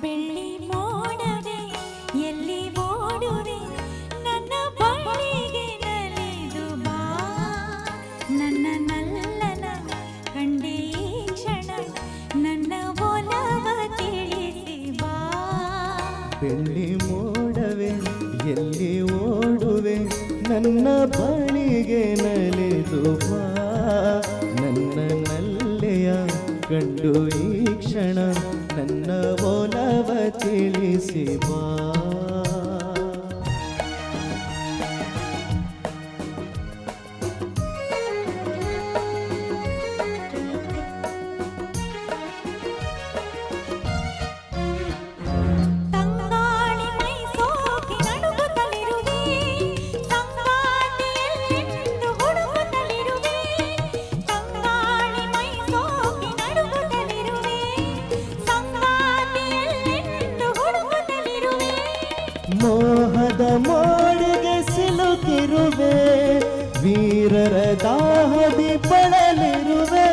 ಬೆಳ್ಳಿ ಮೋಡವೇ ಎಲ್ಲಿ ಓಡುವೆ ನನ್ನ ಬಳಿಗೆ ನಲಿದು ಬಾ ನನ್ನ ನಲ್ಲನ ಕಂಡೇ ಕ್ಷಣ ನನ್ನ ಒಲವ ತಿಳಿಸಿ ಬಾ ಬೆಳ್ಳಿ ಮೋಡವೇ ಎಲ್ಲಿ ಓಡುವೆ ನನ್ನ ಬಳಿಗೆ ನಲಿದು ಬಾ ನನ್ನ ನಲ್ಲೆಯ ಕಂಡು ಈ ಕ್ಷಣ ನನ್ನ ಒಲವ ತಿಳಿಸಿ ಬಾ ಮೋಹದ ಮೋಡಿಗೆ ಸಿಲುಕಿರುವೆ ವೀರರ ದಾಹದಿ ಬಳಲಿರುವೆ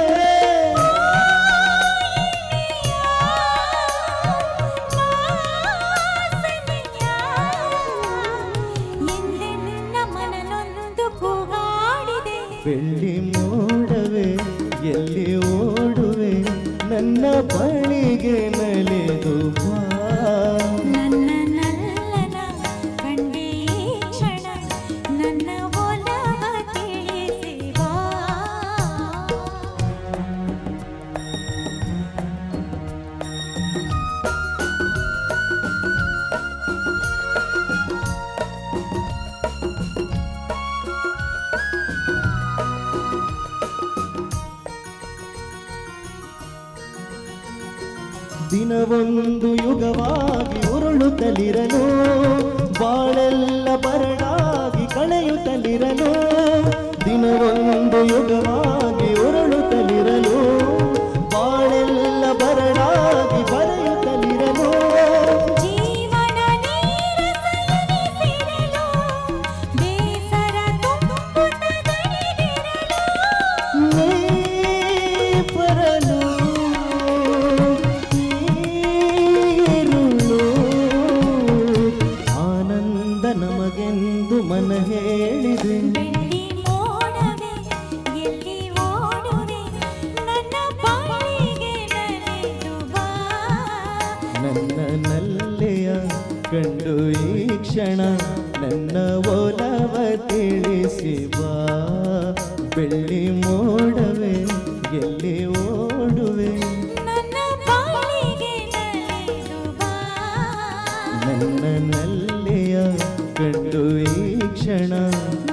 ಬೆಳ್ಳಿ ಮೋಡವೇ ಎಲ್ಲಿ ಓಡುವೆ ನನ್ನ ಬಳಿಗೆ ನಲಿದು ಬಾ ದಿನವೊಂದು ಯುಗವಾಗಿ ಉರುಳುತ್ತಲಿರಲು ಬಾಳೆಲ್ಲ ಬರಡಾಗಿ ಕಳೆಯುತ್ತಲಿರಲು ದಿನವೊಂದು ಯುಗವಾಗಿ ಉರುಳುತ್ತಲಿರಲು ಬಾಳೆಲ್ಲ ಬರಡಾಗಿ ಬರೆಯುತ್ತಲಿರಲು ನಮಗೆಂದು ಮನ ಹೇಳಿದೆ ಬೆಳ್ಳಿ ಮೋಡವೇ ಎಲ್ಲಿ ಓಡುವೆ ನನ್ನ ಬಳಿಗೆ ನಲಿದು ಬಾ ನನ್ನ ನಲ್ಲೆಯ ಕಂಡು ಈ ಕ್ಷಣ ನನ್ನ ಒಲವ ತಿಳಿಸಿ ಬಾ ಬೆಳ್ಳಿ ಮೋಡವೇ ಎಲ್ಲಿ ಓಡುವೆ ನನ್ನ ಬಳಿಗೆ ನಲಿದು ಬಾ ನನ್ನ ನಲ್ಲೆಯ ಕಂಡು ಈ ಕ್ಷಣ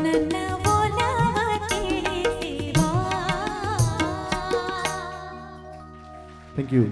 ನನ್ನ ಒಲವ ತಿಳಿಸಿ ಬಾ ಥ್ಯಾಂಕ್ ಯು